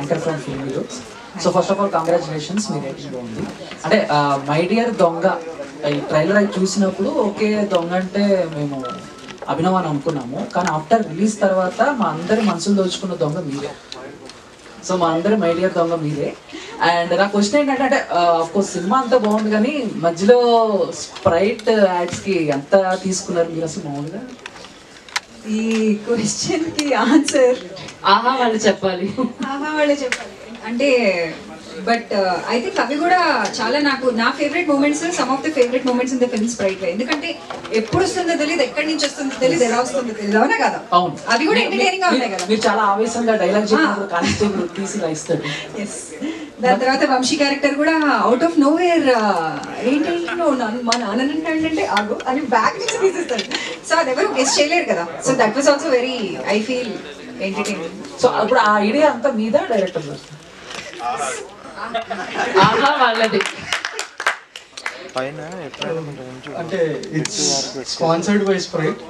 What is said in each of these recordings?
Anchor from film videos. So first of all congratulations, me rating బాగుంది. అంటే my dear దొంగ ఈ trailer అయి చూసినప్పుడు ఓకే దొంగ అంటే మేము అభినవ్ అని అనుకున్నాము, కానీ ఆఫ్టర్ రిలీజ్ తర్వాత మా అందరి మనసులు దోచుకున్న దొంగ మీరే. సో మా అందరి మై డియర్ దొంగ మీరే. అండ్ నా క్వశ్చన్ ఏంటంటే, అంటే అఫ్కోర్స్ సినిమా అంతా బాగుంది కానీ మధ్యలో స్ప్రైట్ యాడ్స్కి ఎంత తీసుకున్నారు మీరు అసలు మామూలుగా? ఈ క్వశ్చన్కి ఆన్సర్ ఆహా వాళ్ళు చెప్పాలి. వాళ్ళే చెప్పాలి. అంటే బట్ ఐ థింక్ అవి కూడా చాలా నా favourite moments, some of the favourite moments in the film Sprite లో. ఎందుకంటే ఎప్పుడు వస్తుందో తెలియదు, ఎక్కడి నుంచి వస్తుందో తెలియదు, ఎలా వస్తుందో తెలియదు, అవునా కదా? అవును, అవి కూడా ఎంటర్టైనింగ్ గా ఉన్నాయి కదా. మీరు చాలా ఆవేశంగా డైలాగ్ చెప్పినప్పుడు కానిస్టేబుల్ తీసి రాయిస్తాడు. ఎస్. దాని తర్వాత వంశీ క్యారెక్టర్ కూడా అవుట్ ఆఫ్ నో వేర్ ఏంటి మా నాన్న అంటే ఆగు అని బ్యాక్ నుంచి తీసేస్తాడు. సో అది ఎవరు గెస్ట్ చేయలేరు కదా. So that was also very I feel entertaining. So అప్పుడు ఆ ఐడియా అంతా మీద డైరెక్టర్ ఆహా వాళ్ళది. అంటే ఇట్స్ స్పాన్సర్డ్ బై స్ప్రైట్,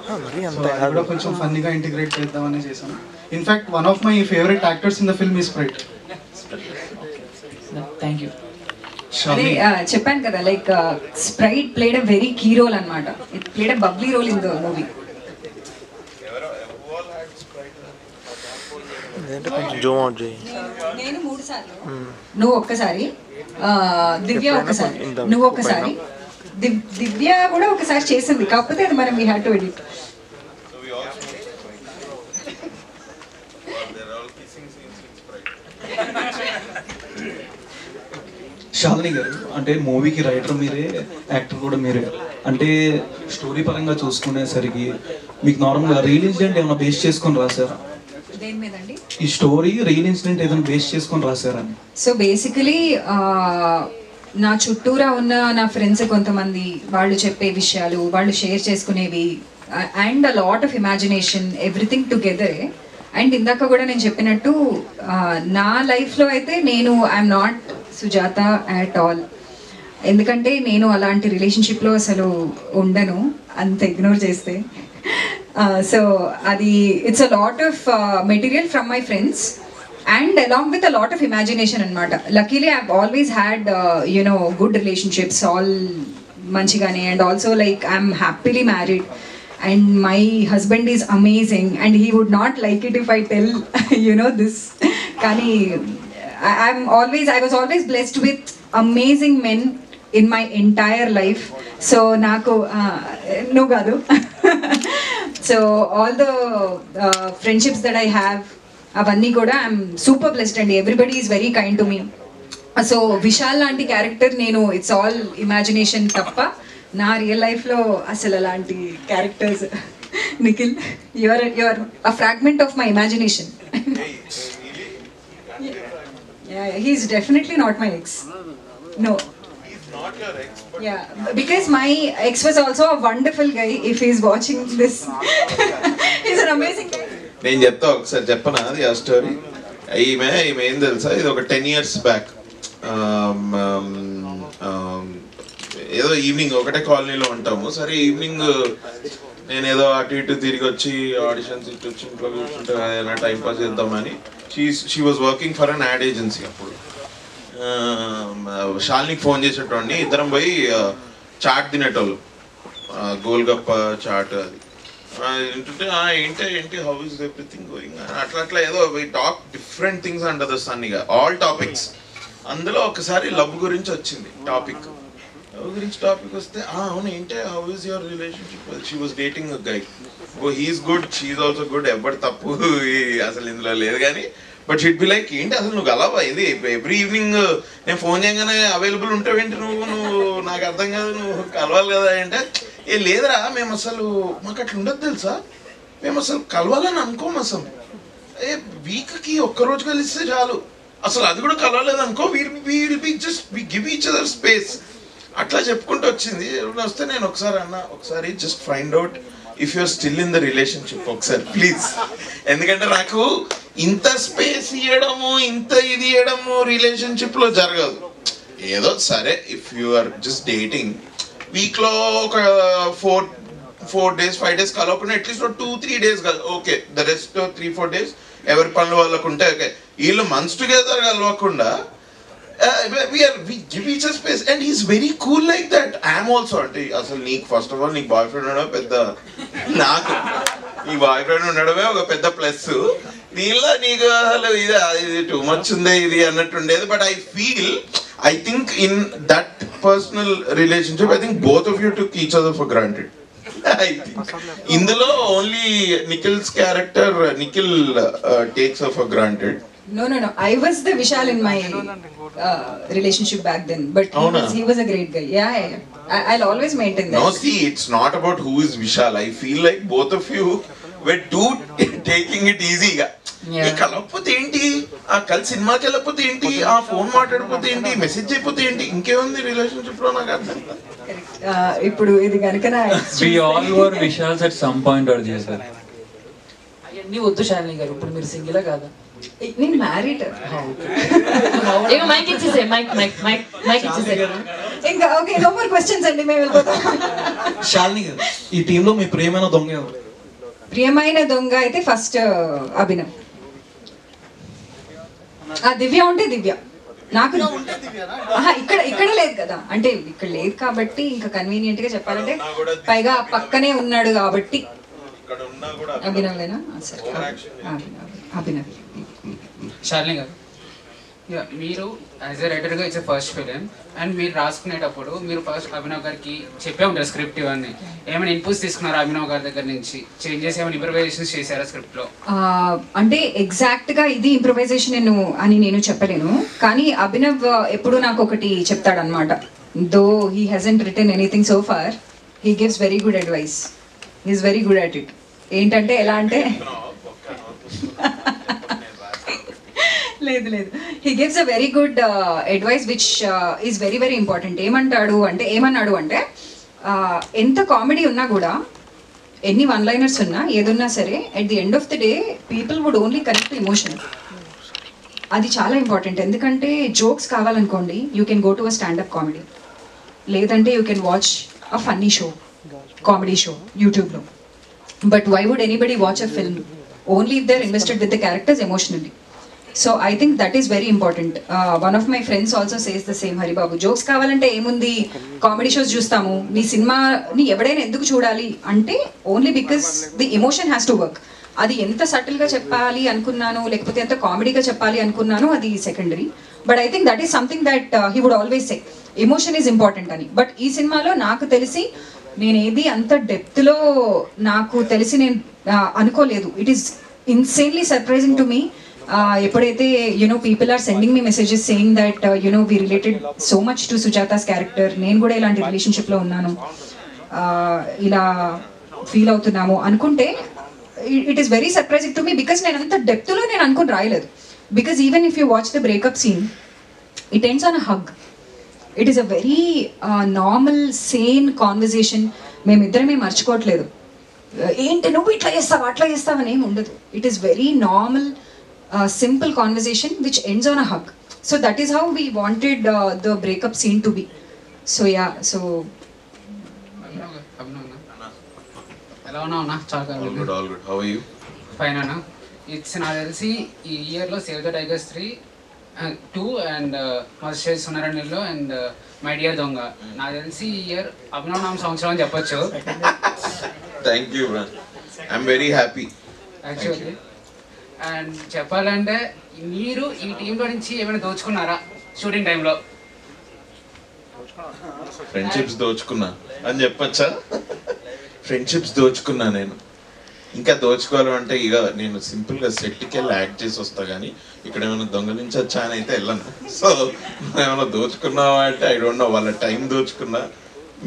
అది కూడా కొంచెం ఫన్నీగా ఇంటిగ్రేట్ చేద్దామని చేశాను. In fact one of my favourite actors in the film ఈ స్ప్రైట్. Thank you. అదే చెప్పాను కదా, like Sprite played a very key role అన్నమాట. It played a bubbly role in the movie. నేను 3 సార్లు, నువ్వు ఒక్కసారి, దివ్య ఒక్కసారి, నువ్వు ఒక్కసారి, దివ్య కూడా ఒకసారి చేసింది, కాకపోతే అది మనం we had to edit. Shalini గారు, అంటే మూవీకి రైటర్ మీరే, యాక్టర్ కూడా మీరే. అంటే స్టోరీ పరంగా చూసుకునేసరికి మీకు నార్మల్గా రియల్ ఇన్సిడెంట్ ఏమైనా బేస్ చేసుకొని రాశారా? దేని మీదండి? ఈ స్టోరీ రియల్ ఇన్సిడెంట్ ఏదైనా బేస్ చేసుకొని రాశారని. సో బేసికలీ నా చుట్టూరా ఉన్న నా ఫ్రెండ్స్ కొంతమంది, వాళ్ళు చెప్పే విషయాలు, వాళ్ళు షేర్ చేసుకునేవి, and a lot of imagination, everything together. And ఇందాక కూడా నేను చెప్పినట్టు నా లైఫ్లో అయితే నేను I'm not Sujatha at all. ఎందుకంటే నేను అలాంటి రిలేషన్షిప్లో అసలు ఉండను, అంత ఇగ్నోర్ చేస్తే. సో అది it's a lot of material from my friends and along with a lot of imagination అనమాట. Luckily I always had good relationships, all మంచిగానే. And also like I'm happily married and my husband is amazing and he would not like it if I tell this. Kani I was always blessed with amazing men in my entire life. So naku no gadu. So all the friendships that I have, avanni kuda I'm super blessed and everybody is very kind to me. So Vishal lanti character nenu, it's all imagination tappa. నా real లైఫ్లో అసలు అలాంటి characters. Nikhil, your a fragment of my imagination. He's definitely not my ex. No, yeah, because my ex was also a wonderful guy. If he's watching this, he's an amazing guy. నేను చెప్తా, ఒకసారి చెప్పనా అది ఆ story. ఈమె ఏం తెలుసా, ఇది ఒక 10 years బ్యాక్. ఏదో ఈవినింగ్ ఒకటే కాలనీలో ఉంటాము. సరే ఈవినింగ్ నేను ఏదో అటు ఇటు తిరిగి వచ్చి ఆడిషన్స్ ఇటు వచ్చి ఇంట్లో కూర్చుంటే ఏదైనా టైం పాస్ చేద్దామని, she was working for an ad agency. అప్పుడు శాలినికి ఫోన్ చేసేటోడిని, ఇద్దరం పోయి చాట్ తినేటోళ్ళు, గోల్గప్ప చాట్. అది ఏంటంటే ఏంటి హౌ ఇస్ ఎవ్రీథింగ్ గోయింగ్, అట్లా ఏదో we talk different things under the sun, ఇక ఆల్ టాపిక్స్. అందులో ఒకసారి లవ్ గురించి వచ్చింది టాపిక్. లవ్ గురించి టాపిక్ వస్తే అవును ఏంటి how is your relationship. She was dating a guy, he's good, she's also good, ఎవరి తప్పు అసలు ఇందులో లేదు. కానీ బట్ షీడ్ బి లైక్, ఏంటి అసలు నువ్వు కలవా, ఇది ఎవ్రీ ఈవినింగ్ నేను ఫోన్ చేయగానే అవైలబుల్ ఉంటావేంటి నువ్వు నాకు అర్థం కాదు, నువ్వు కలవాలి కదా అంటే, లేదురా మేము అసలు మాకు అట్లా ఉండదు తెలుసా, మేము అసలు కలవాలని అనుకోము, అసలు వీక్కి ఒక్కరోజు కలిస్తే చాలు, అసలు అది కూడా కలవలేదు అనుకో, will be just we give each other space. అట్లా చెప్పుకుంటూ వచ్చింది. వస్తే నేను ఒకసారి just find out if you're still in the relationship ఒకసారి ప్లీజ్. ఎందుకంటే నాకు ఇంత స్పేస్ ఇవ్వడము, ఇంత ఇది ఇవ్వడము రిలేషన్షిప్ లో జరగదు. ఏదో సరే if you are just dating, week లో ఒక 4 days 5 days కలవకుండా at least 2-3 days okay, the rest 3-4 days ఎవరి పనులు వాళ్ళకు ఉంటే ఓకే. వీళ్ళు మంత్స్ టుగెదర్ కలవకుండా we give each a space and he's very cool like that. I am also అంటే అసలు నీకు ఫస్ట్ ఆఫ్ ఆల్ నీకు బాయ్ ఫ్రెండ్ ఉండడం పెద్ద, నాకు నీ బాయ్ ఫ్రెండ్ ఉండడమే ఒక పెద్ద ప్లస్. దీనిలో నీకు అసలు ఇది టూ మచ్ ఉంది ఇది అన్నట్టు ఉండేది. But I think in that personal relationship, I think both of you took each other for granted. I think ఇందులో only Nikhil's character, Nikhil takes her for granted. No. I was the Vishal in my relationship back then, but he was a great guy. Yeah. I'll always maintain that. No, see, it's not about who is Vishal. I feel like both of you were too taking it easy ga. Yeah. కలపపోతే ఏంటి, ఆ కలిసి సినిమాకి వెళ్ళకపోతే ఏంటి, ఆ phone మాట్లాడకపోతే ఏంటి, message అయిపోతే ఏంటి, ఇంకేముంది రిలేషన్షిప్ లో నాకు అర్థం కాదు. ఇప్పుడు ఇది కనుక We all were Vishals at some point or the other. అవన్నీ వద్దు శాలిని గారు, ఇప్పుడు మీరు సింగిలా కాదా? నేను మ్యారీడ్. ఇక మైక్ ఇచ్చేసే, మైక్ ఇచ్చేసే. ఇంకా ఓకే, నో మోర్ క్వశ్చన్స్ అండి, మేము వెళ్ళిపోతాం. శాలిని గారు, ఈ టీంలో మీ ప్రియమైన దొంగ ఎవరు? ప్రియమైన దొంగ అయితే ఫస్ట్ అభినవ్. దివ్య ఉంటే దివ్య నాకు ఇక్కడ లేదు కదా, అంటే ఇక్కడ లేదు కాబట్టి ఇంకా కన్వీనియంట్ గా చెప్పాలంటే, పైగా పక్కనే ఉన్నాడు కాబట్టి అభినవ్లేనా? సరే, అభినవ్. శాలిని గారు, మీరు యాజ్ ఎ రైటర్గా ఇట్స్ ఫస్ట్ ఫిలిం, అండ్ మీరు రాసుకునేటప్పుడు మీరు ఫస్ట్ అభినవ్ గారికి చెప్పే ఉంటారు స్క్రిప్ట్ ఇవన్నీ. ఏమైనా ఇన్పుట్స్ తీసుకున్నారా అభినవ్ గారి దగ్గర నుంచి? చేంజెస్ ఏమైనా ఇంప్రవైజేషన్స్ చేశారా స్క్రిప్ట్లో? అంటే ఎగ్జాక్ట్ గా ఇది ఇంప్రవైజేషన్ అని నేను చెప్పలేను, కానీ అభినవ్ ఎప్పుడు నాకు ఒకటి చెప్తాడనమాట. Though he hasn't written anything so far, he gives very good advice. He is very good at it. ఏంటంటే ఎలా అంటే లేదు, he gives a very good advice which is very very important. ఏమన్నాడు అంటే ఎంత కామెడీ ఉన్నా కూడా, ఎన్ని వన్ లైనర్స్ ఉన్నా, ఏదున్నా సరే, at the end of the day people would only connect to emotion. అది చాలా ఇంపార్టెంట్. ఎందుకంటే జోక్స్ కావాలనుకోండి, you can go to a stand up comedy, లేదంటే you can watch a funny show, comedy show యూట్యూబ్లో. But why would anybody watch a film? Only if they are invested with the characters emotionally. So I think that is very important. One of my friends also says the same. Haribabu, jokes కావాలంటే ఏముంది, comedy shows చూస్తాము. నీ సినిమాని ఎవడైనా ఎందుకు చూడాలి అంటే only because the emotion has to work. అది ఎంత సటిల్గా చెప్పాలి అనుకున్నాను, లేకపోతే ఎంత కామెడీగా చెప్పాలి అనుకున్నాను, అది secondary. But I think that is something that he would always say, emotion is important అని. బట్ ఈ సినిమాలో నాకు తెలిసి నేను ఏది అంత డెప్త్లో నాకు తెలిసి నేను అనుకోలేదు. It is insanely surprising to me. ఎప్పుడైతే people are sending me messages saying that we related so much to Sujatha's character, నేను కూడా ఇలాంటి రిలేషన్షిప్లో ఉన్నాను, ఇలా ఫీల్ అవుతున్నాము అనుకుంటే, it is very surprising to me. Because నేను అంత డెప్త్లో నేను అనుకుని రాయలేదు. Because even if you watch the breakup scene, it ends on a hug. It is a very normal sane conversation. మేమిద్దరమే మర్చిపోవట్లేదు, ఏంటి నువ్వు ఇట్లా చేస్తావు అట్లా చేస్తావు అని ఏమి ఉండదు. It is very normal simple conversation which ends on a hug. So that is how we wanted the breakup scene to be. So yeah, so ఎలా ఉన్నావునా? చాలా All good. How are you? Fine అన్న. It's నాకు తెలిసి ఈ ఇయర్లో save the tigers 2 and మస్టర్స్ సున్నారండిలో and my dear Donga, నాకు తెలిసి ఈ ఇయర్ అభినవ్ నామ సంవత్సరం అని చెప్పొచ్చు. Thank you, man. I'm very happy. Actually. And చెప్పాలంటే మీరు ఈ టీంలో నుంచి ఏమైనా దోచుకున్నారా షూటింగ్ టైంలో? ఫ్రెండ్షిప్స్ దోచుకున్నా అని చెప్పచ్చా? ఫ్రెండ్షిప్స్ దోచుకున్నా నేను. ఇంకా దోచుకోవాలంటే ఇక నేను సింపుల్గా సెట్కి వెళ్ళి యాక్ట్ చేసి వస్తా, కానీ ఇక్కడ ఏమైనా దొంగలించొచ్చా అని అయితే వెళ్ళను. సో ఏమైనా దోచుకున్నావా అంటే ఐ డోంట్ నో. వాళ్ళ time దోచుకున్నా.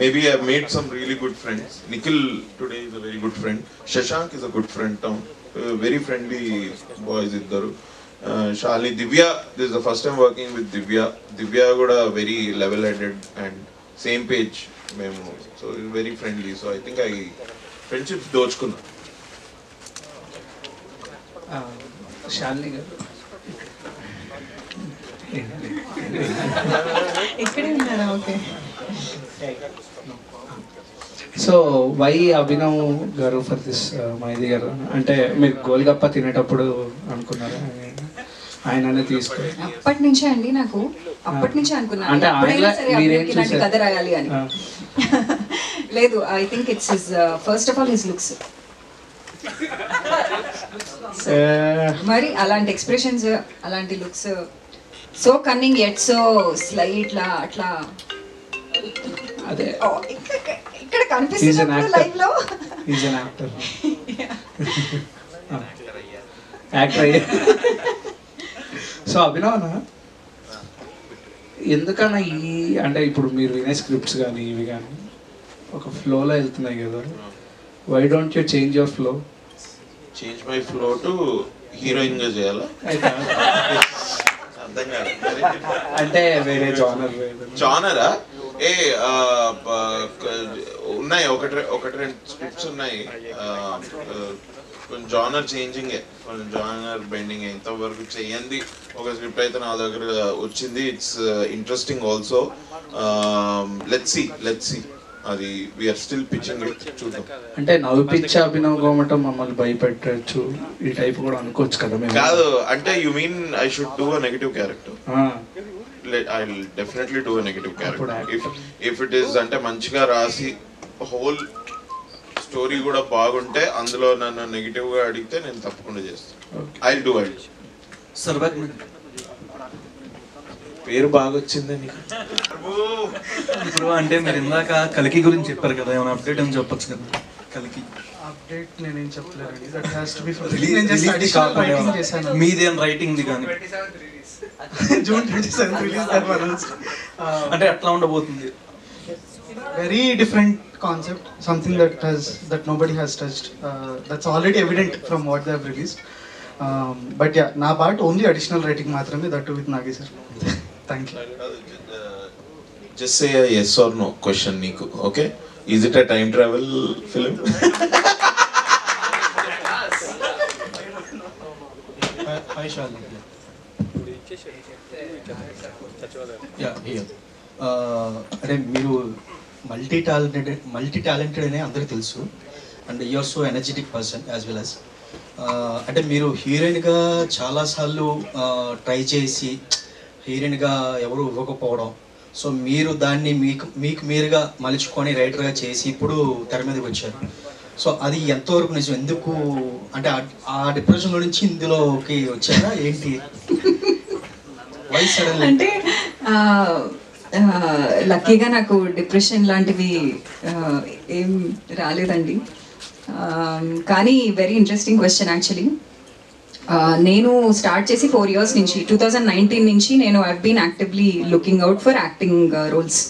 Maybe I made some really good friends. Nikhil today is a very good friend. Shashank is a good friend. Very friendly boys iddaru. Shalini, Divya, this is the first time working with Divya. Divya kuda very level headed and same page memo. So very friendly. So I think I friendships dochukunna. Shalini garu ఇక్కడే ఉన్నారా? Okay. So why Abhinav గారు for this మైది గారు అంటే మీరు గోల్గప్ప తినేటప్పుడు అనుకున్నారా? ఆయననే తీసుకొని అప్పటి నుంచే అండి నాకు అప్పటి నుంచే అనుకున్నాను అంటే ఎప్పుడైనా ఆయన సరే మీరేం అభినవ్కి ఇలాంటి చూశారు? కథ రాయాలి అని. లేదు, I think it's his first of all his looks. మరి అలాంటి ఎక్స్ప్రెషన్స్, అలాంటి looks, so cunning at so slight లా అట్లా అదే ఇక్కడ కనిపిస్తున్నప్పుడు లైవ్ లో ఈజ్ అన్ యాక్టర్. యాక్టర్ అయ్యే. సో అభినవనా ఎందుకన్నా ఈ అంటే ఇప్పుడు మీరు వినే స్క్రిప్ట్స్ కానీ ఇవి కానీ ఒక ఫ్లోలో వెళ్తున్నాయి కదా, why don't you change your flow? Change my flow to heroine గా చేయాలా? అర్థం కాదు. అంటే వేరే జానర్ జానరా? ఉన్నాయి ఒకటి రెండు స్క్రిప్ట్స్ ఉన్నాయి. కొంచెం జానర్ చేంజింగ్, కొంచెం జానర్ బెండింగ్. ఇంతవరకు చేయండి ఒక స్క్రిప్ట్ అయితే నా దగ్గర వచ్చింది. It's interesting also. Let's see అది వీఆర్ స్టిల్ పిచ్చింగ్ ఇట్, చూద్దాం. అంటే నవ్విపించే అభినవ్ గోమటం మమ్మల్ని భయపెట్టచ్చు ఈ టైప్ కూడా అనుకోవచ్చు కదా మేము. కాదు అంటే you mean I should do a negative character? I'll definitely do a negative character. If it is అంటే మంచిగా రాసి హోల్ స్టోరీ కూడా బాగుంటే అందులో నన్ను నెగిటివ్ గా అడిగితే నేను తప్పకుండా చేస్తాను. I'll do it. సర్వక్ పేరు బాగా వచ్చింది నీకు. ఇప్పుడు అంటే మీరు ఇందాక కలికి గురించి చెప్పారు కదా, ఏమైనా అప్డేట్ అని చెప్పొచ్చు కదా? కలికి అప్డేట్ నేనేం చెప్పలేదండి. దట్ హ్యాస్ టు బి నేను జస్ట్ అడిషనల్ రైటింగ్ చేశాను. మీదేం రైటింగ్ది కానీ June 27 release that one announced. అంటే ఎట్లా ఉండబోతుంది? Very different concept, something that nobody has touched. That's already evident from what they have released. But yeah, na part only additional writing maatrame, that too with Nagi sir. Thank you. Just say a yes or no question నీకు. Okay, is it a time travel film? Hi Shalini. Yeah, here. అంటే మీరు multi talented అనే అందరికీ తెలుసు, and you are so energetic person as well as. అంటే మీరు హీరోయిన్గా చాలాసార్లు ట్రై చేసి హీరోయిన్గా ఎవరు ఇవ్వకపోవడం, సో మీరు దాన్ని మీకు మీరుగా మలుచుకొని రైటర్గా చేసి ఇప్పుడు తెర మీదకి వచ్చారు. సో అది ఎంతవరకు నిజం? ఎందుకు అంటే ఆ డిప్రెషన్లో నుంచి ఇందులోకి వచ్చారా ఏంటి? Why suddenly? అంటే లక్కీగా నాకు డిప్రెషన్ లాంటివి ఏం రాలేదండి. కానీ వెరీ ఇంట్రెస్టింగ్ క్వశ్చన్ యాక్చువల్లీ. నేను స్టార్ట్ చేసి 4 years నుంచి 2019 నుంచి నేను I've been actively looking out for acting roles.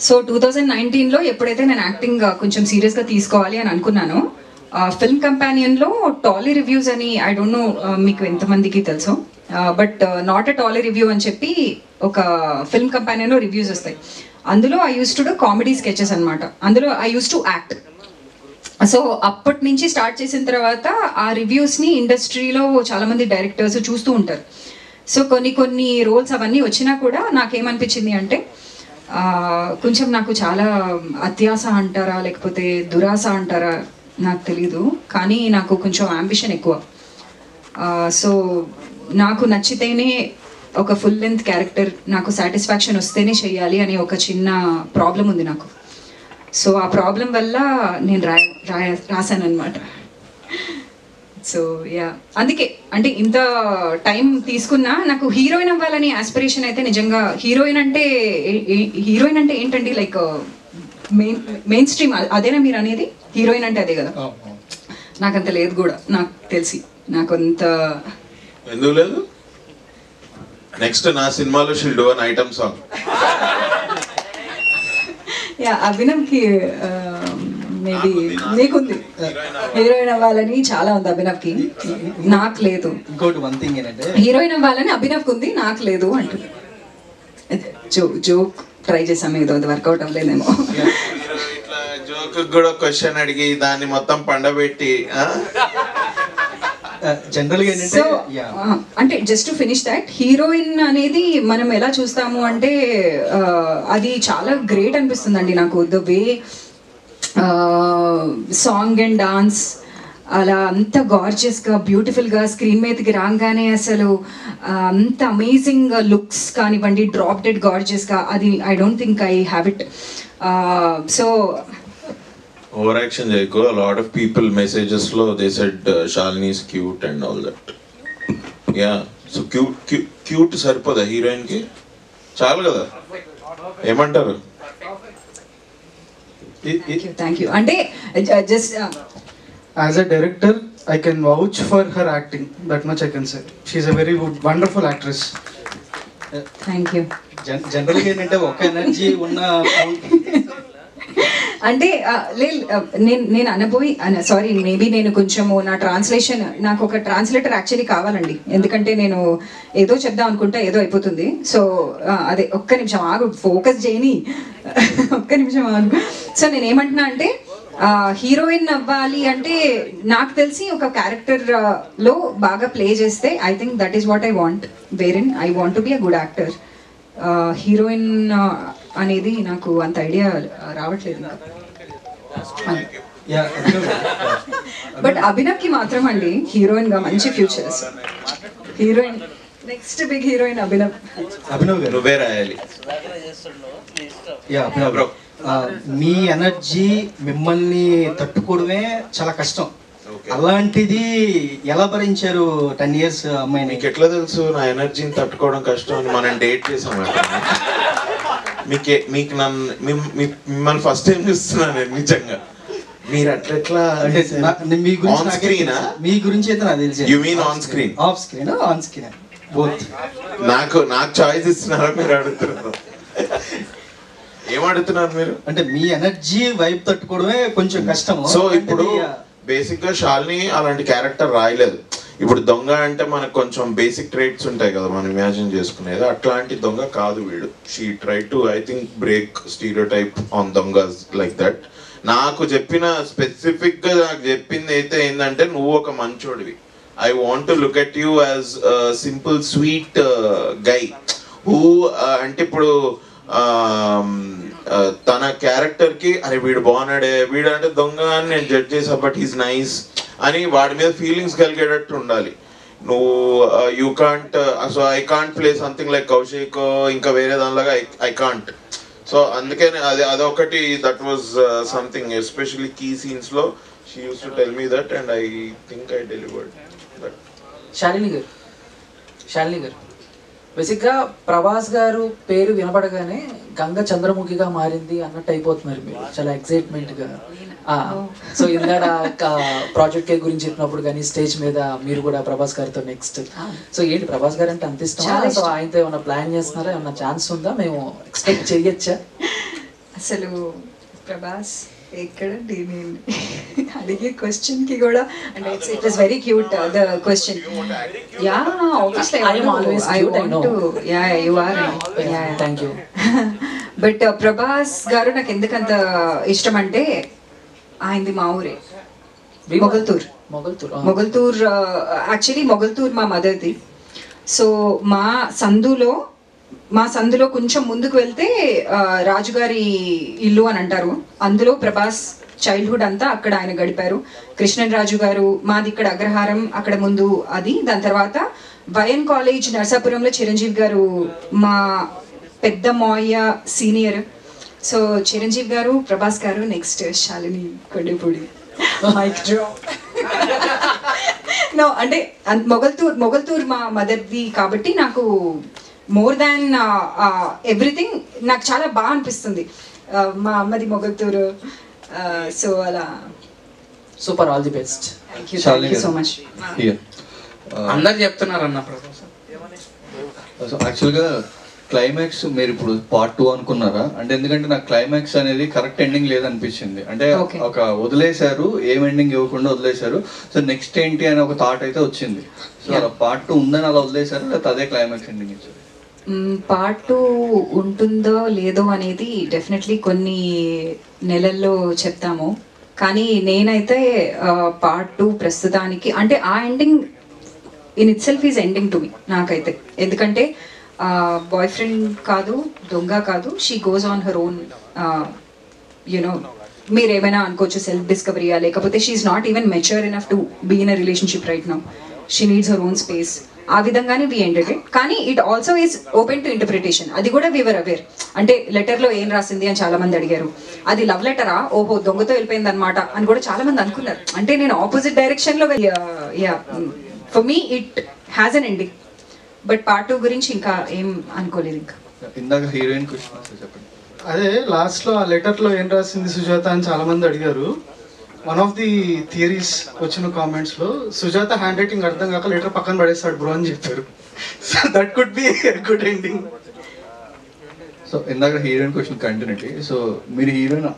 So 2019లో ఎప్పుడైతే నేను యాక్టింగ్ కొంచెం సీరియస్గా తీసుకోవాలి అని అనుకున్నానో, ఫిల్మ్ కంపానియన్లో టాలీ రివ్యూస్ అని, ఐ డోంట్ నో మీకు ఎంతమందికి తెలుసో, but not a tolly review అని చెప్పి ఒక ఫిల్మ్ కంపానియన్లో రివ్యూస్ వస్తాయి. అందులో I use to do comedy sketches అనమాట. అందులో I use to act. So అప్పటి నుంచి స్టార్ట్ చేసిన తర్వాత ఆ రివ్యూస్ని ఇండస్ట్రీలో చాలామంది డైరెక్టర్స్ చూస్తూ ఉంటారు. సో కొన్ని రోల్స్ అవన్నీ వచ్చినా కూడా నాకేమనిపించింది అంటే, కొంచెం నాకు చాలా అత్యాస అంటారా లేకపోతే దురాశ అంటారా నాకు తెలీదు, కానీ నాకు కొంచెం అంబిషన్ ఎక్కువ. సో నాకు నచ్చితేనే ఒక ఫుల్ లెంత్ క్యారెక్టర్, నాకు సాటిస్ఫాక్షన్ వస్తేనే చేయాలి అనే ఒక చిన్న ప్రాబ్లం ఉంది నాకు. సో ఆ ప్రాబ్లం వల్ల నేను రాశాను అనమాట. సో యా, అందుకే అంటే ఇంత టైం తీసుకున్నా నాకు హీరోయిన్ అవ్వాలని ఆస్పిరేషన్ అయితే నిజంగా. హీరోయిన్ అంటే ఏంటండి, లైక్ మెయిన్ స్ట్రీమ్ అదేనా మీరు అనేది? హీరోయిన్ అంటే అదే కదా. నాకంత లేదు కూడా, నాకు తెలిసి నాకంత ఎందుకు లేదు. నెక్స్ట్ నా సినిమాలో she'll do an item song. Yeah, అభినవ్కి మేబీ మీకుంది హీరోయిన్ అవ్వాలని చాలా ఉంది అభినవ్కి, నాకు లేదు. ఇంకోటి వన్ థింగ్ ఏంటంటే హీరోయిన్ అవ్వాలని అభినవ్కి ఉంది, నాకు లేదు అంటుంది. జోక్ ట్రై చేసాము, ఏదో అది వర్కౌట్ అవ్వలేదేమో. ఇట్లా జోక్ కూడా క్వశ్చన్ అడిగి దాన్ని మొత్తం పండబెట్టి జనరల్గా సో అంటే just to finish that, heroine అనేది మనం ఎలా చూస్తాము అంటే అది చాలా గ్రేట్ అనిపిస్తుందండి నాకు. The way song and dance, అలా అంత గార్జియస్గా బ్యూటిఫుల్గా స్క్రీన్ మీదకి రాగానే అసలు అంత అమేజింగ్ లుక్స్ కానివ్వండి, డ్రాప్ డెడ్ గార్జియస్గా, అది I don't think I have it. So over action చేయకు. a lot of people messages లో they said Shalini is cute and all that. Yeah, so cute Saripodhaa heroine కి? చాలు కదా, ఏమంటారు? Thank you. అంటే just As a director, I can vouch for her acting. That much I can say. She's a very good, wonderful actress. Thank you. జనరల్గా ఏంటంటే ఒక energy ఉన్న అంటే నేను అనబోయి సారీ, మేబీ నేను కొంచెము నా ట్రాన్స్లేషన్, నాకు ఒక ట్రాన్స్లేటర్ యాక్చువల్లీ కావాలండి. ఎందుకంటే నేను ఏదో చెప్దాం అనుకుంటా ఏదో అయిపోతుంది. సో అదే ఒక్క నిమిషం ఆగు, ఫోకస్ చేయని, ఒక్క నిమిషం ఆగు. సో నేను ఏమంటున్నా అంటే హీరోయిన్ అవ్వాలి అంటే నాకు తెలిసి ఒక క్యారెక్టర్ లో బాగా ప్లే చేస్తే I think that is what I want, wherein I want to be a good actor. Heroine అనేది నాకు అంత ఐడియా రావట్లేదు. బట్ అభినవ్కి మాత్రం అండి హీరోయిన్ గా మంచి futures. Heroine next big heroine Abhinav. Abhinav గారు నువ్వే రాయాలి. మీ ఎనర్జీ మిమ్మల్ని తట్టుకోవడమే చాలా కష్టం. అలాంటిది ఎలా భరించారు 10 years అమ్మాయిని? మీకు ఎట్లా తెలుసు నా ఎనర్జీని తట్టుకోవడం కష్టం అని? మనం డేట్ చేసాం. మీకు మిమ్మల్ని ఫస్ట్ టైం చూస్తున్నాను నిజంగా. మీరు అట్లా అంటే మీ గురించి అయితే నాకు తెలిసి. You mean on screen? Off screen, on screen both. నాకు చాయిస్ ఇస్తున్నారా మీరు అడుగుతున్నారు? ఏమడుగుతున్నారు మీరు? అంటే మీ ఎనర్జీ వైపు తట్టుకోవడమే కొంచెం కష్టం. సో ఇప్పుడు బేసిక్ గా శాలిని అలాంటి క్యారెక్టర్ రాయలేదు. ఇప్పుడు దొంగ అంటే మనకు కొంచెం బేసిక్ ట్రేట్స్ ఉంటాయి కదా మనం ఇమాజిన్ చేసుకునేది, అట్లాంటి దొంగ కాదు వీడు. She try to I think break stereotype on దొంగస్ లైక్ దట్. నాకు చెప్పిన స్పెసిఫిక్ గా నాకు చెప్పింది అయితే ఏంటంటే, నువ్వు ఒక మంచోడివి. I want to look at you as simple sweet guy who, అంటే ఇప్పుడు తన క్యారెక్టర్ కి అరే వీడు బాగున్నాడే, వీడు అంటే దొంగ అని నేను జడ్జ్ చేసా, బట్ హీస్ నైస్ అని వాడి మీద ఫీలింగ్స్ కలిగేటట్టు ఉండాలి. నువ్వు you can't, so I can't play something like Kaushik ఇంకా వేరే దానిలాగా ఐ కాంట్. సో అందుకే అదొకటి that was something especially key scenes లో she uses to tell me that and I think I delivered that. Shalini garu బేసిక్గా ప్రభాస్ గారు పేరు వినపడగానే గంగ చంద్రముఖిగా మారింది అన్నట్టు అయిపోతున్నారు మీరు, చాలా ఎక్సైట్మెంట్గా. సో ఇందాక ప్రాజెక్ట్ కే గురించి చెప్పినప్పుడు కానీ స్టేజ్ మీద మీరు కూడా ప్రభాస్ గారితో నెక్స్ట్. సో ఏంటి ప్రభాస్ గారు అంటే అంత ఇష్టం? సో ఆయనతో ఏమైనా ప్లాన్ చేస్తున్నారా? ఏమన్నా ఛాన్స్ ఉందా? మేము ఎక్స్పెక్ట్ చేయొచ్చా? అసలు ప్రభాస్ ఎక్కడండి, నేను అడిగే క్వశ్చన్ కి కూడా అంటే it was very cute the question. Yeah obviously I want to, yeah you are, yeah thank you. But Prabhas గారు నాకు ఎందుకంత ఇష్టం అంటే ఆయనది మా ఊరే, మొగల్తూర్. యాక్చువల్లీ మొగల్తూర్ మా మదర్ది. సో మా సందులో కొంచెం ముందుకు వెళ్తే రాజుగారి ఇల్లు అని అంటారు. అందులో ప్రభాస్ చైల్డ్హుడ్ అంతా అక్కడ ఆయన గడిపారు. కృష్ణన్ రాజు గారు, మాది ఇక్కడ అగ్రహారం, అక్కడ ముందు అది. దాని తర్వాత వైఎన్ కాలేజ్ నర్సాపురంలో చిరంజీవి గారు మా పెద్ద మాయ senior. So Chiranjeevi garu, Prabhas garu, next Shalini Kodepudi. Mic drop. No అంటే మొగల్తూర్ మా మదర్ది కాబట్టి నాకు మోర్ దాన్ ఎవ్రీథింగ్ నాకు చాలా బాగా అనిపిస్తుంది. మా అమ్మది మొగల్తూరు. సో అలా super, all the best. Thank you so much. అందరు చెప్తున్నారు అన్న ప్రభాస్. యాక్చువల్గా క్లైమాక్స్ మీరు ఇప్పుడు పార్ట్ 2 అనుకున్నారా? అంటే ఎందుకంటే నాకు క్లైమాక్స్ అనేది కరెక్ట్ ఎండింగ్ లేదనిపించింది. అంటే ఒక వదిలేశారు, ఏం ఎండింగ్ ఇవ్వకుండా వదిలేశారు. సో నెక్స్ట్ ఏంటి అని ఒక థాట్ అయితే వచ్చింది. సో అలా పార్ట్ 2 ఉందని అలా వదిలేశారు, లేకపోతే అదే క్లైమాక్స్ ఎండింగ్ ఇచ్చారు? పార్ట్ 2 ఉంటుందో లేదో అనేది డెఫినెట్లీ కొన్ని నెలల్లో చెప్తాము. కానీ నేనైతే పార్ట్ 2 ప్రస్తుతానికి అంటే ఆ ending in itself is ending to me నాకైతే. ఎందుకంటే బాయ్ ఫ్రెండ్ కాదు, దొంగ కాదు, she goes on her own you know మీరు ఏమైనా అనుకోవచ్చు సెల్ఫ్ డిస్కవరీయా, లేకపోతే she not even mature enough to be in a relationship right now, she needs her own space. ఆ విధంగానే వి ఎండెడ్ ఇట్. కానీ it also is open to interpretation. అది కూడా వీవర్ అవేర్. అంటే లెటర్లో ఏం రాసింది అని చాలా మంది అడిగారు. అది లవ్ లెటరా, ఓహో దొంగతో వెళ్ళిపోయింది అనమాట అని కూడా చాలా మంది అనుకున్నారు. అంటే నేను ఆపోజిట్ డైరెక్షన్లో for me it has an ending. But part 2 గురించి ఇంకా ఏం అనుకోలేదు. ఇంకా ఇందాక హీరోయిన్ క్వశ్చన్ చెప్పండి. అదే లాస్ట్లో ఆ లెటర్లో ఏం రాసింది సుజాత అని చాలా మంది అడిగారు. వన్ ఆఫ్ ది థియరీస్ వచ్చిన కామెంట్స్లో సుజాత హ్యాండ్ రైటింగ్ అర్థం కాక లెటర్ పక్కన పడేస్తాడు బ్రో అని చెప్పారు. So that could be good ending. So ఇందాక హీరోయిన్ క్వశ్చన్ కంటిన్యూటీ. సో మీరు హీరోయిన్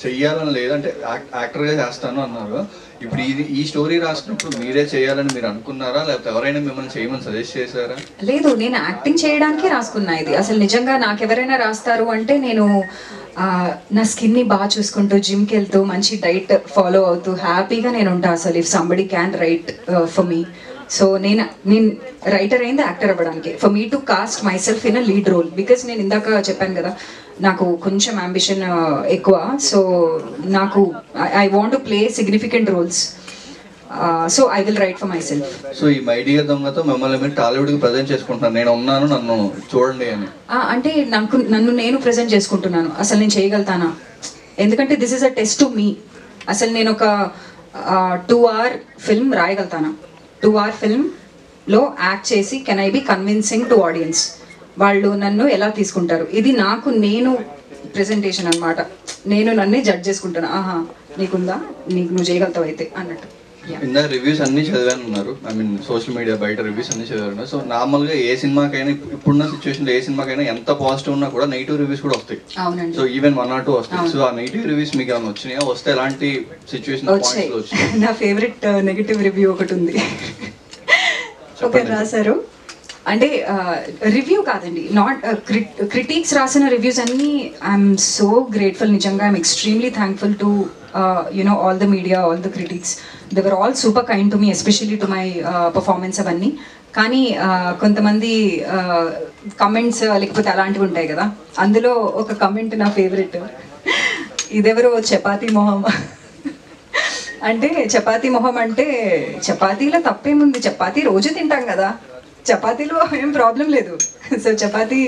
చెయ్యాలని లేదంటే యాక్టర్గా చేస్తాను అన్నారు. ఇప్పుడు ఈ స్టోరీ రాసినప్పుడు మీరే చేయాలని మీరు అనుకున్నారా, లేకపోతే ఎవరైనా మిమ్మల్ని చేయమని సజెస్ట్ చేశారా? లేదు, నేను యాక్టింగ్ చేయడానికి రాసుకున్నా ఇది. అసలు నిజంగా నాకు ఎవరైనా రాస్తారు అంటే నేను నా స్కిన్ని బాగా చూసుకుంటూ జిమ్కి వెళ్తూ మంచి డైట్ ఫాలో అవుతూ హ్యాపీగా నేను ఉంటా. అసలు if somebody can write for me, so నేను రైటర్ అయింది యాక్టర్ అవ్వడానికి. For me to cast myself in a lead role. Because నేను ఇందాక చెప్పాను కదా నాకు కొంచెం అంబిషన్ ఎక్కువ. సో నాకు I want to play significant roles. So I will write for myself. So ఈ మై డియర్ దొంగతో మిమ్మల్ని మీరు టాలీవుడ్కి ప్రజెంట్ చేసుకుంటున్నాను, నేను ఉన్నాను నన్ను చూడండి అని. అంటే నన్ను నేను ప్రజెంట్ చేసుకుంటున్నాను. అసలు నేను చేయగలుగుతానా? ఎందుకంటే this is a test to me. అసలు నేను ఒక 2 hour ఫిల్మ్ రాయగలుగుతానా? 2 hour ఫిల్మ్లో యాక్ట్ చేసి can I be convincing to audience? వాళ్ళు నన్ను ఎలా తీసుకుంటారు? ఇది నాకు నేను ప్రెజెంటేషన్ అనమాట. నేను నన్నే జడ్జ్ చేసుకుంటాను. ఆహా నీకుందా, నువ్వు చేయగలుగుతావు అయితే అన్నట్టు. ఇందా రివ్యూస్ అన్ని చదివాను అన్నారు. ఐ మీన్ సోషల్ మీడియా బయట రివ్యూస్ అన్ని చదివాను. సో నార్మల్గా ఏ సినిమాకైనా ఇప్పుడున్న సిచ్యువేషన్లో ఏ సినిమాకైనా ఎంత పాజిటివ్ ఉన్నా కూడా నెగిటివ్ రివ్యూస్ కూడా వస్తాయి. సో ఈవెన్ 1 or 2 వస్తాయి. సో ఆ నెగిటివ్ రివ్యూస్ మీకు ఏమైనా వచ్చినాయా? వస్తే ఎలాంటి సిచ్యువేషన్ వచ్చాయి? నా ఫేవరెట్ నెగిటివ్ రివ్యూ ఒకటి ఉంది. ఒకరు రాశారు, అంటే రివ్యూ కాదండి, నాట్ క్రిటిక్స్ రాసిన రివ్యూస్ అన్నీ ఐఎమ్ సో గ్రేట్ఫుల్. నిజంగా I'm extremely thankful to all the media, all the critics. They were all super kind to me, especially to my performance అవన్నీ. కానీ కొంతమంది కమెంట్స్ లేకపోతే అలాంటివి ఉంటాయి కదా, అందులో ఒక కమెంట్ నా ఫేవరెట్. ఇదెవరో చపాతీ మొహం అంటే చపాతీ మొహం అంటే చపాతీలో తప్పేముంది, చపాతీ రోజు తింటాం కదా, చపాతీలో ఏం ప్రాబ్లం లేదు. సో చపాతీ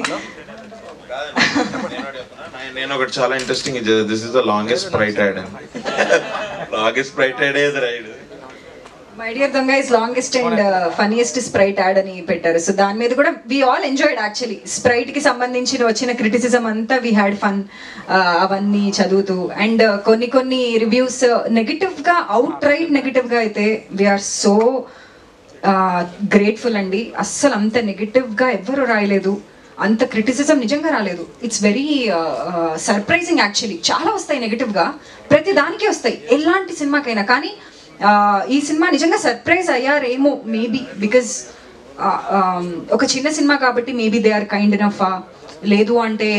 నేను ఒకటి చాలా interesting, this is the longest Sprite ad. Longest Sprite ad ఏది రైడ్. My dear Donga is longest and funniest Sprite ad అని పెట్టారు. సో దాని మీద కూడా we all enjoyed actually. Sprite కి సంబంధించిన వచ్చిన క్రిటిసిజం అంతా వి హ్యాడ్ ఫన్ అవన్నీ చదువుతూ. అండ్ కొన్ని రివ్యూస్ నెగిటివ్ గా, అవుట్ రైట్ నెగిటివ్ గా అయితే వీఆర్ సో గ్రేట్ఫుల్ అండి. అస్సలు అంత నెగిటివ్ గా ఎవ్వరు రాయలేదు, అంత క్రిటిసిజం నిజంగా రాలేదు. It's very surprising actually. చాలా వస్తాయి నెగిటివ్గా, ప్రతి దానికి వస్తాయి ఎలాంటి సినిమాకైనా. కానీ ఈ సినిమా నిజంగా సర్ప్రైజ్ అయ్యారేమో మేబీ, బికాజ్ ఒక చిన్న సినిమా కాబట్టి maybe they are kind enough. లేదు అంటే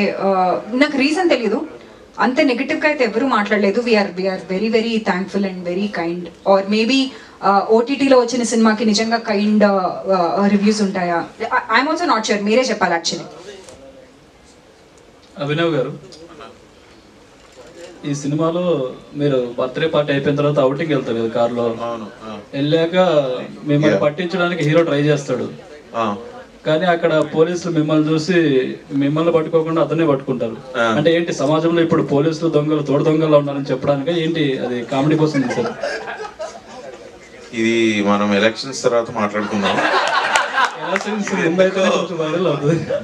నాకు రీజన్ తెలియదు. అంత నెగిటివ్గా అయితే ఎవరు మాట్లాడలేదు. We're very very thankful and very kind. Or maybe ఓటీటీలో వచ్చిన సినిమాకి నిజంగా కైండ్ రివ్యూస్ ఉంటాయా? ఐఎమ్ ఆల్సో నాట్ షూర్, మీరే చెప్పాలి యాక్చువల్లీ. అభినవ్ గారు, ఈ సినిమాలో మీరు బర్త్డే పార్టీ అయిపోయిన తర్వాత అవుటింగ్ వెళ్తారు కదా కార్లో, వెళ్ళాక మిమ్మల్ని పట్టించడానికి హీరో ట్రై చేస్తాడు. కానీ అక్కడ పోలీసులు మిమ్మల్ని చూసి మిమ్మల్ని పట్టుకోకుండా అతనే పట్టుకుంటారు. అంటే ఏంటి, సమాజంలో ఇప్పుడు పోలీసులు దొంగలు తోడు దొంగలు ఉన్నారని చెప్పడానికి ఏంటి, అది కామెడీ కోసం తీశారు? ఇది మనం ఎలక్షన్స్ తర్వాత మాట్లాడుకుందాం.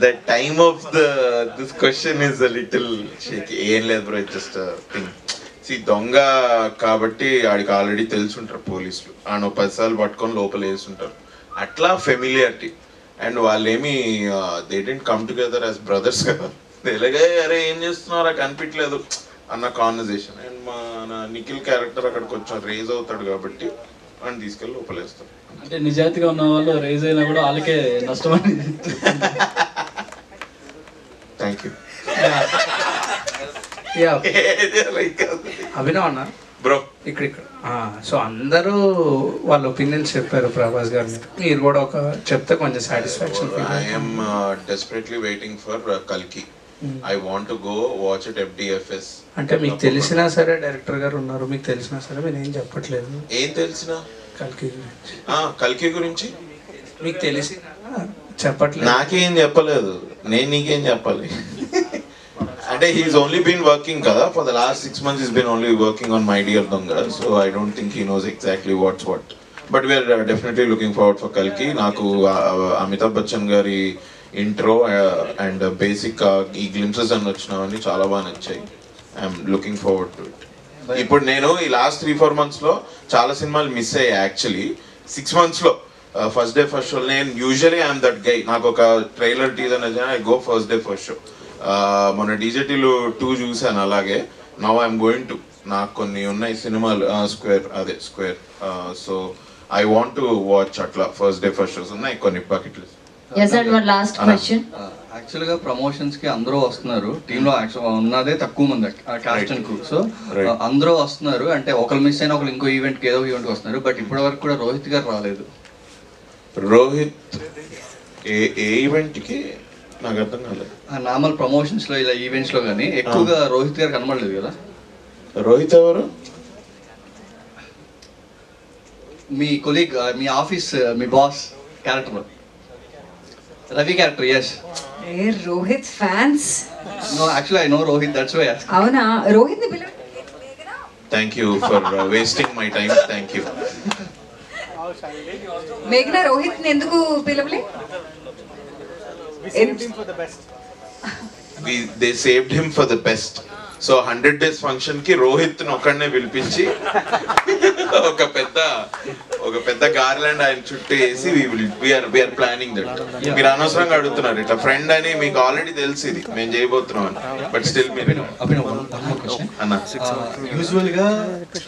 The time of this question is a little shaky. ఏం లేదు బ్రో, జస్ట్ థింగ్. దొంగ కాబట్టి ఆడికి ఆల్రెడీ తెలుసుంటారు పోలీసులు, ఆడ 10 సార్లు పట్టుకొని లోపల వేసుంటారు. అట్లా ఫెమిలియారిటీ. అండ్ వాళ్ళేమి they didn't come together as brothers కదా, ఎలాగే అరే ఏం చేస్తున్నారా కనిపించలేదు అన్న కాన్వర్జేషన్. అండ్ మన నిఖిల్ క్యారెక్టర్ అక్కడ కొంచెం రేజ్ అవుతాడు కాబట్టి అని తీసుకెళ్ళి లోపలేస్తాడు. అంటే నిజాయితీగా ఉన్న వాళ్ళు రేజ్ అయినా కూడా వాళ్ళకే నష్టమని. Thank you. అభినవ్ అన్న బ్రో ఇక్కడ. సో అందరూ వాళ్ళ ఒపీనియన్స్ చెప్పారు ప్రభాస్ గారు మీద, మీరు కూడా ఒక చెప్తే కొంచెం satisfaction. I'm desperately waiting for కల్కి. I want to go watch it FDFS. అంటే మీకు తెలిసినా సరే డైరెక్టర్ గారు ఉన్నారు, మీకు తెలిసినా సరే మీరు ఏం చెప్పట్లేదు. ఏం తెలిసినా? కల్కి గురించి. కల్కి గురించి మీకు తెలిసి చెప్పట్లేదు. నాకేం చెప్పలేదు, నేను నీకేం చెప్పాలి? అంటే he's only been working కదా, for the last 6 months he's been only working on My Dear Donga, so I don't think he knows exactly what's what. But we are definitely looking forward for Kalki. నాకు అమితాబ్ బచ్చన్ గారి intro and basic ఈ glimpses అన్ని వచ్చినవన్నీ చాలా బాగా నచ్చాయి. I'm looking forward to it. ఇప్పుడు నేను ఈ లాస్ట్ 3-4 months లో చాలా సినిమాలు మిస్ అయ్యాయి యాక్చువల్లీ. 6 months లో ఫస్ట్ డే ఫస్ట్ షో. నేను యూజువలీ ఐఎమ్ దట్ గై, నాకు ఒక ట్రైలర్ టీజర్ నచ్చిన I go first day first show. మొన్న DJTలో 2 చూసాను అలాగే. నౌ ఐఎమ్ గోయింగ్ టు, నాకు కొన్ని ఉన్నాయి సినిమాలు square, so I want to watch అట్లా ఫస్ట్ డే ఫస్ట్ షోస్ ఉన్నాయి కొన్ని bucket list. Yes, and one last question. యాక్చువల్గా ప్రమోషన్స్ కి అందరూ వస్తున్నారు, టీంలో ఉన్నదే తక్కువ మంది కాస్ట్ అండ్ క్రూ. సో అందరూ వస్తున్నారు అంటే ఒకరు మిస్ అయినా ఒకరు ఇంకో ఈవెంట్కి ఏదో ఈవెంట్కి వస్తున్నారు. బట్ ఇప్పటి వరకు కూడా రోహిత్ గారు రాలేదు. రోహిత్ ఏ ఈవెంట్కి నాకు అర్థం కాలేదు. నార్మల్ ప్రమోషన్స్ లో ఇలా ఈవెంట్స్ లో కానీ ఎక్కువగా రోహిత్ గారు కనబడలేదు కదా. రోహిత్ ఎవరు? మీ కొలీగ్, మీ ఆఫీస్, మీ boss character, Ravi character. Yes. Rohit fans. No, actually I know Rohit, that's why. అవునా? రోహిత్ ని పిలవండి. Thank you for wasting my time. Thank you. మేఘనా రోహిత్ ని ఎందుకు పిలవలే? They saved him for the best. So 100 days function కి రోహిత్ ఒక్కడనే పిలిపించి ఒక పెద్ద గార్లాండ్ ఆయన చుట్టూ వేసి వీఆర్ ప్లానింగ్ దట్. మీరు అనవసరంగా అడుగుతున్నారు ఇట్లా ఫ్రెండ్ అని, మీకు ఆల్రెడీ తెలిసి ఇది మేము చేయబోతున్నాం అని. బట్ స్టిల్ మీరు అన్న, యూజువల్ గా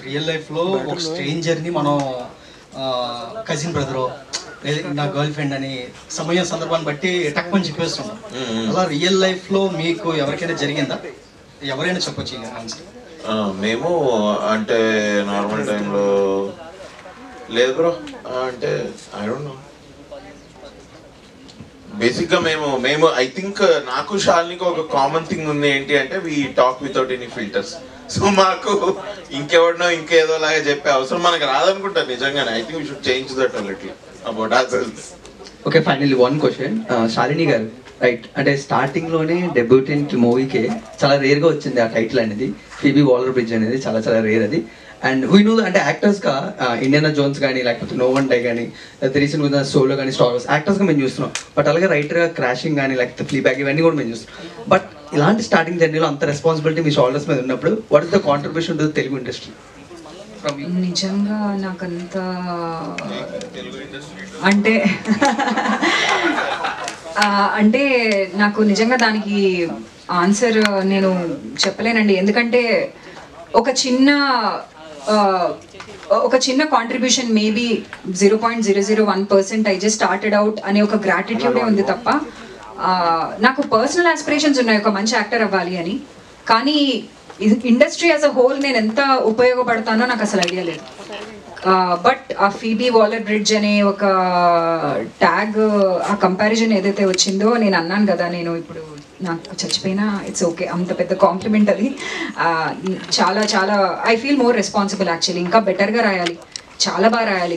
రియల్ లైఫ్ లో ఒక స్ట్రేంజర్ ని మనం కజిన్ బ్రదరో నా గర్ల్ ఫ్రెండ్ అని సమయం సందర్భాన్ని బట్టి టక్కుని చెప్పేస్తున్నాం. అలా రియల్ లైఫ్ లో మీకు ఎవరికైనా జరిగిందా? ఎవరైనా చెప్పొచ్చు. మేము అంటే నార్మల్ టైంలో లేదు బ్రో. అంటే ఐ డోంట్ నో, బేసిక్ గా మేము ఐ థింక్ నాకు శాలినికి ఒక కామన్ థింగ్ ఉంది. ఏంటి అంటే we talk without any filters. So మాకు ఇంకెవడనో ఇంకేదో లాగా చెప్పే అవసరం మనకు రాదనుకుంటాను నిజంగానే. I think we should change that a little about ourselves. Okay, finally one question. Shalini గారు, రైట్, అంటే స్టార్టింగ్ లోనే డెబ్యూటెంట్ మూవీకే చాలా రేర్ గా వచ్చింది ఆ టైటిల్ అనేది. ఫీబీ వాలర్ బ్రిడ్జ్ అనేది చాలా చాలా రేర్ అది. అండ్ వీ నో అంటే యాక్టర్స్ గా ఇండియానా జోన్స్ కానీ లేకపోతే నో వన్ డై కానీ రీసెంట్ గా సోలో కానీ స్టార్ వార్స్ యాక్టర్స్ గా మేము చూస్తున్నాం. బట్ అలాగే రైటర్ గా క్రాషింగ్ కానీ లేకపోతే ఫ్లీ బ్యాక్ ఇవన్నీ కూడా మేము చూస్తున్నాం. బట్ ఇలాంటి స్టార్టింగ్ జర్నీలో అంత రెస్పాన్సిబిలిటీ మీ షోల్డర్స్ మీద ఉన్నప్పుడు what is the contribution to Telugu industry? నిజంగా నాకంత అంటే అంటే నాకు నిజంగా దానికి ఆన్సర్ నేను చెప్పలేనండి. ఎందుకంటే ఒక చిన్న contribution maybe 0.001% I just started out అనే ఒక గ్రాటిట్యూడే ఉంది తప్ప నాకు పర్సనల్ ఆస్పిరేషన్స్ ఉన్నాయి ఒక మంచి యాక్టర్ అవ్వాలి అని. కానీ ఇండస్ట్రీ యాజ్ అ హోల్ నేను ఎంత ఉపయోగపడతానో నాకు అసలు ఐడియా లేదు. బట్ ఆ ఫీబీ వాలర్ బ్రిడ్జ్ అనే ఒక ట్యాగ్, ఆ కంపారిజన్ ఏదైతే వచ్చిందో, నేను అన్నాను కదా నేను ఇప్పుడు నాకు చచ్చిపోయినా ఇట్స్ ఓకే, అంత పెద్ద కాంప్లిమెంట్ అది. చాలా చాలా I feel more responsible actually. ఇంకా బెటర్గా రాయాలి, చాలా బాగా రాయాలి,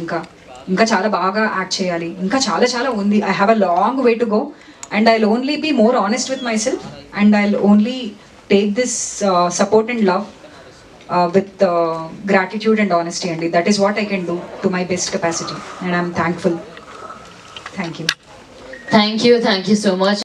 ఇంకా చాలా బాగా యాక్ట్ చేయాలి, ఇంకా చాలా చాలా ఉంది. I have a long way to go and I will only be more honest with myself and I will only take this support and love with gratitude and honesty, and that is what I can do to my best capacity, and I'm thankful. Thank you. Thank you so much.